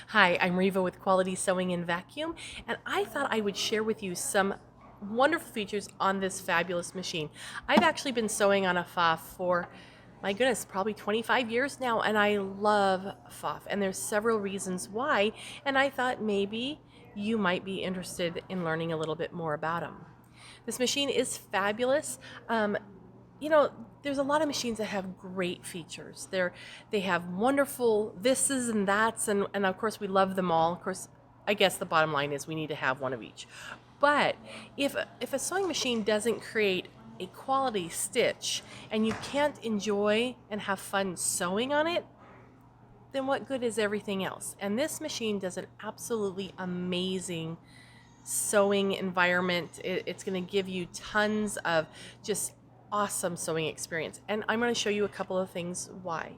Hi, I'm Reva with Quality Sewing and Vacuum, and I thought I would share with you some wonderful features on this fabulous machine. I've actually been sewing on a Pfaff for, my goodness, probably 25 years now, and I love Pfaff, and there's several reasons why, and I thought maybe you might be interested in learning a little bit more about them. This machine is fabulous. You know, there's a lot of machines that have great features. They have wonderful thises and that's, and of course we love them all. Of course, I guess the bottom line is we need to have one of each. But if a sewing machine doesn't create a quality stitch and you can't enjoy and have fun sewing on it, then what good is everything else? And this machine does an absolutely amazing sewing environment. It's going to give you tons of just awesome sewing experience, and I'm going to show you a couple of things why.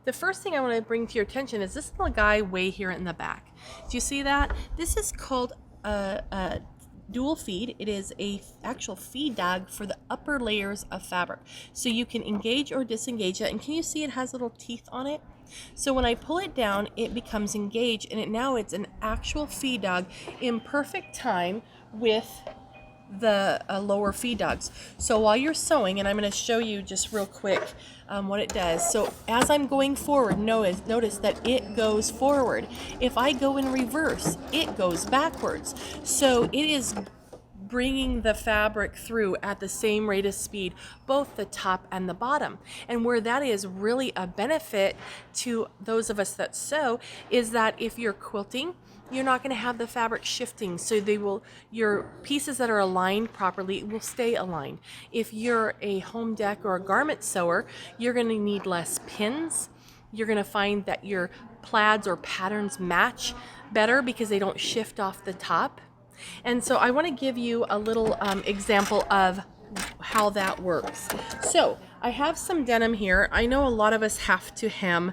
The first thing I want to bring to your attention is this little guy way here in the back. Do you see that? This is called a dual feed. It is a actual feed dog for the upper layers of fabric, so you can engage or disengage it. And can you see it has little teeth on it? So when I pull it down, it becomes engaged, and now it's an actual feed dog in perfect time with the lower feed dogs. So while you're sewing, and I'm going to show you just real quick what it does. So as I'm going forward, notice that it goes forward. If I go in reverse, it goes backwards. So it is bringing the fabric through at the same rate of speed, both the top and the bottom. And where that is really a benefit to those of us that sew is that if you're quilting, you're not going to have the fabric shifting, so your pieces that are aligned properly will stay aligned. If you're a home dec or a garment sewer, you're going to need less pins. You're going to find that your plaids or patterns match better because they don't shift off the top. And so I want to give you a little example of how that works. So I have some denim here. I know a lot of us have to hem.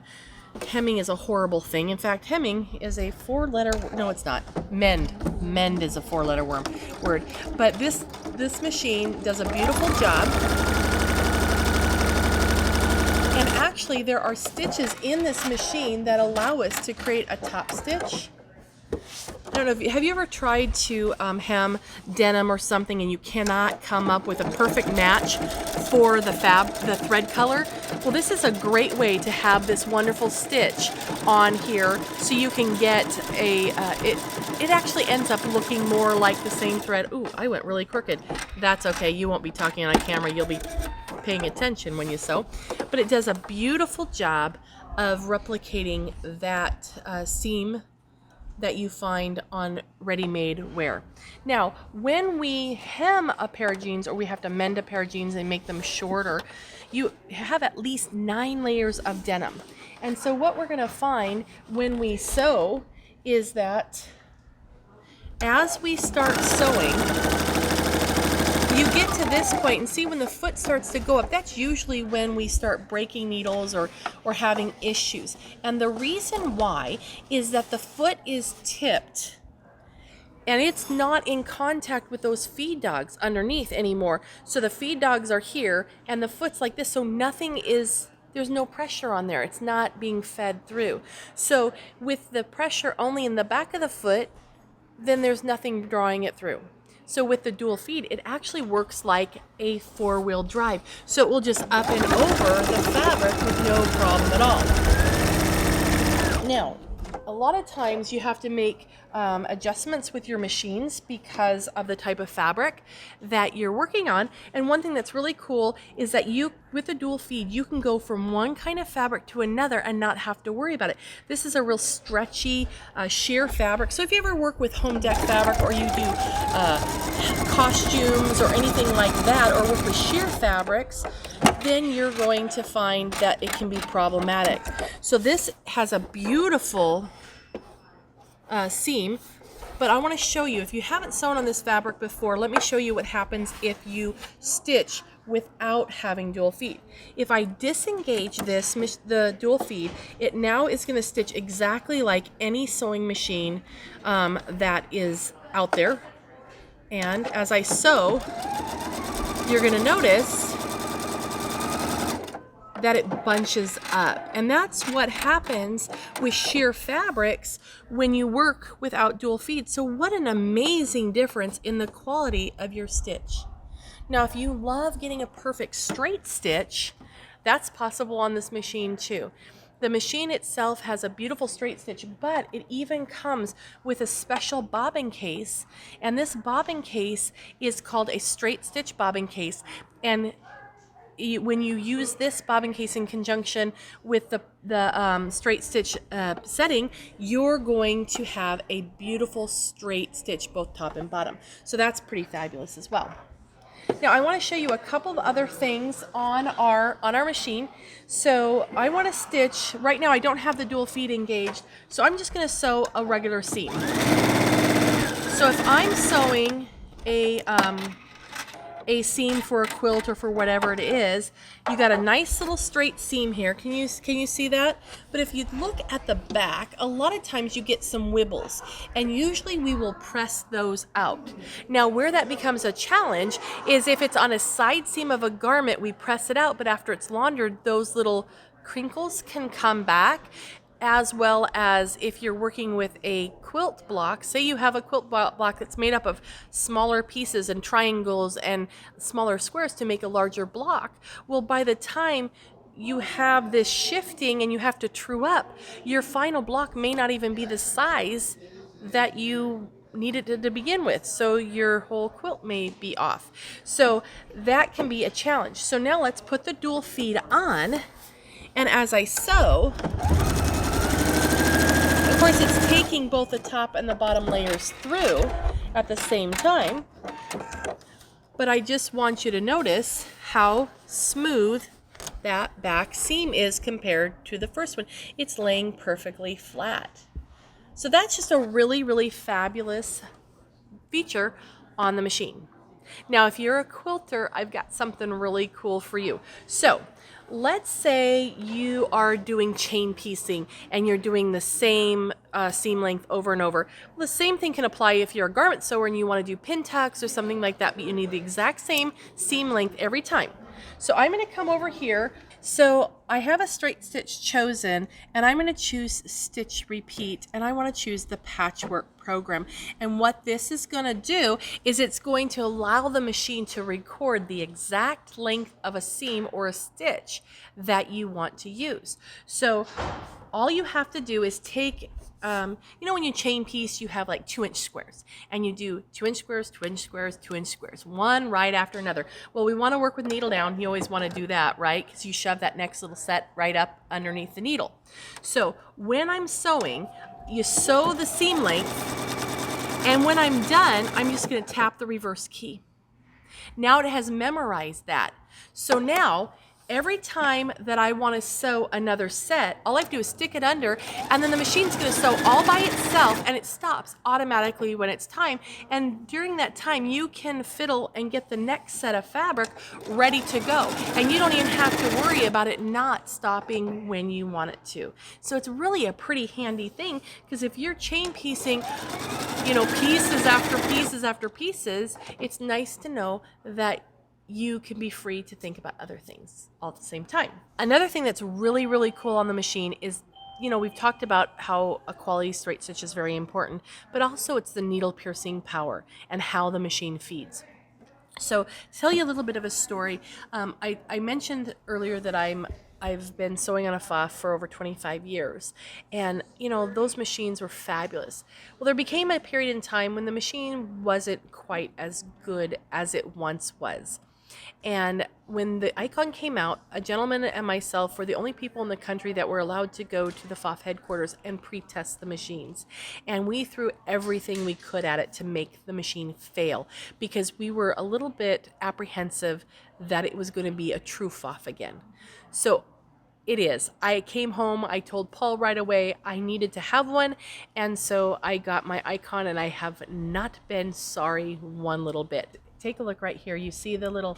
Hemming is a horrible thing. In fact, hemming is a no, it's not. Mend is a four-letter word. But this machine does a beautiful job. And actually, there are stitches in this machine that allow us to create a top stitch. I don't know, have you ever tried to hem denim or something and you cannot come up with a perfect match for the thread color? Well, this is a great way to have this wonderful stitch on here, so you can get it actually ends up looking more like the same thread. Ooh, I went really crooked. That's okay, you won't be talking on camera, you'll be paying attention when you sew. But it does a beautiful job of replicating that seam that you find on ready-made wear. Now, when we hem a pair of jeans, or we have to mend a pair of jeans and make them shorter, you have at least 9 layers of denim. And so what we're going to find when we sew is that as we start sewing, you get to this point and see when the foot starts to go up, that's usually when we start breaking needles or having issues. And the reason why is that the foot is tipped and it's not in contact with those feed dogs underneath anymore. So the feed dogs are here and the foot's like this, so there's no pressure on there. It's not being fed through. So with the pressure only in the back of the foot, then there's nothing drawing it through. So with the dual feed, it actually works like a 4-wheel drive. So it will just up and over the fabric with no problem at all. Now, a lot of times you have to make adjustments with your machines because of the type of fabric that you're working on. And one thing that's really cool is that with the dual feed, you can go from one kind of fabric to another and not have to worry about it. This is a real stretchy, sheer fabric. So if you ever work with home dec fabric, or you do costumes or anything like that, or work with sheer fabrics, then you're going to find that it can be problematic. So this has a beautiful seam, but I want to show you, if you haven't sewn on this fabric before, let me show you what happens if you stitch without having dual feed. If I disengage the dual feed, it now is going to stitch exactly like any sewing machine that is out there. And as I sew, you're going to notice that it bunches up. And that's what happens with sheer fabrics when you work without dual feed. So what an amazing difference in the quality of your stitch. Now, if you love getting a perfect straight stitch, that's possible on this machine too. The machine itself has a beautiful straight stitch, but it even comes with a special bobbin case. And this bobbin case is called a straight stitch bobbin case. And when you use this bobbin case in conjunction with the straight stitch setting, you're going to have a beautiful straight stitch, both top and bottom. So that's pretty fabulous as well. Now I want to show you a couple of other things on our machine. So I want to stitch, right now I don't have the dual feed engaged, so I'm just going to sew a regular seam. So if I'm sewing a seam for a quilt or for whatever it is, you got a nice little straight seam here. Can you see that? But if you look at the back, a lot of times you get some wibbles, and usually we will press those out. Now where that becomes a challenge is if it's on a side seam of a garment, we press it out, but after it's laundered, those little crinkles can come back. As well as if you're working with a quilt block, say you have a quilt block that's made up of smaller pieces and triangles and smaller squares to make a larger block. Well, by the time you have this shifting and you have to true up, your final block may not even be the size that you needed to begin with. So your whole quilt may be off. So that can be a challenge. So now let's put the dual feed on. And as I sew, of course, it's taking both the top and the bottom layers through at the same time, but I just want you to notice how smooth that back seam is compared to the first one. It's laying perfectly flat. So that's just a really, really fabulous feature on the machine. Now, if you're a quilter, I've got something really cool for you. So let's say you are doing chain piecing and you're doing the same seam length over and over. Well, the same thing can apply if you're a garment sewer and you want to do pin tucks or something like that, but you need the exact same seam length every time. So I'm going to come over here. So I have a straight stitch chosen, and I'm going to choose stitch repeat, and I want to choose the patchwork program. And what this is going to do is it's going to allow the machine to record the exact length of a seam or a stitch that you want to use. So all you have to do is take, you know, when you chain piece, you have like 2-inch squares, and you do 2-inch squares, 2-inch squares, 2-inch squares, one right after another. Well, we want to work with needle down. You always want to do that, right? Because you shove that next little set right up underneath the needle. So when I'm sewing, you sew the seam length, and when I'm done, I'm just going to tap the reverse key. Now it has memorized that. So now every time that I want to sew another set, all I have to do is stick it under, and then the machine's going to sew all by itself, and it stops automatically when it's time. And during that time, you can fiddle and get the next set of fabric ready to go. And you don't even have to worry about it not stopping when you want it to. So it's really a pretty handy thing, because if you're chain piecing, you know, pieces after pieces after pieces, it's nice to know that you can be free to think about other things all at the same time. Another thing that's really, really cool on the machine is, you know, we've talked about how a quality straight stitch is very important, but also it's the needle piercing power and how the machine feeds. So to tell you a little bit of a story, I mentioned earlier that I've been sewing on a Pfaff for over 25 years, and you know, those machines were fabulous. Well, there became a period in time when the machine wasn't quite as good as it once was. And when the Icon came out, a gentleman and myself were the only people in the country that were allowed to go to the Pfaff headquarters and pre-test the machines. And we threw everything we could at it to make the machine fail, because we were a little bit apprehensive that it was going to be a true Pfaff again. So it is. I came home, I told Paul right away I needed to have one, and so I got my Icon, and I have not been sorry one little bit. take a look right here. You see the little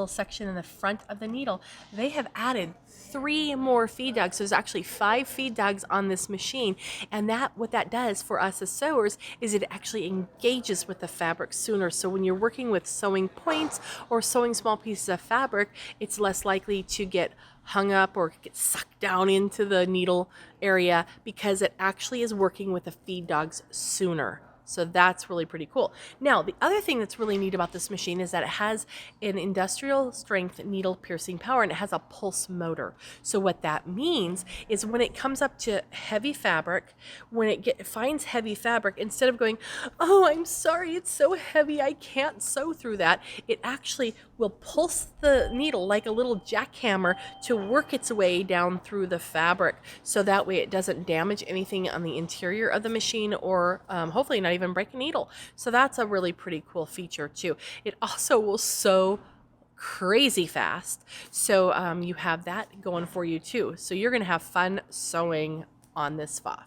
section in the front of the needle. They have added 3 more feed dogs. So there's actually 5 feed dogs on this machine, and what that does for us as sewers is it actually engages with the fabric sooner. So when you're working with sewing points or sewing small pieces of fabric, it's less likely to get hung up or get sucked down into the needle area because it actually is working with the feed dogs sooner. So that's really pretty cool. Now, the other thing that's really neat about this machine is that it has an industrial strength needle piercing power, and it has a pulse motor. So what that means is when it comes up to heavy fabric, when it finds heavy fabric, instead of going, oh, I'm sorry, it's so heavy, I can't sew through that, it actually will pulse the needle like a little jackhammer to work its way down through the fabric. So that way it doesn't damage anything on the interior of the machine, or hopefully not even break a needle. So that's a really pretty cool feature too. It also will sew crazy fast. So you have that going for you too. So you're going to have fun sewing on this Pfaff.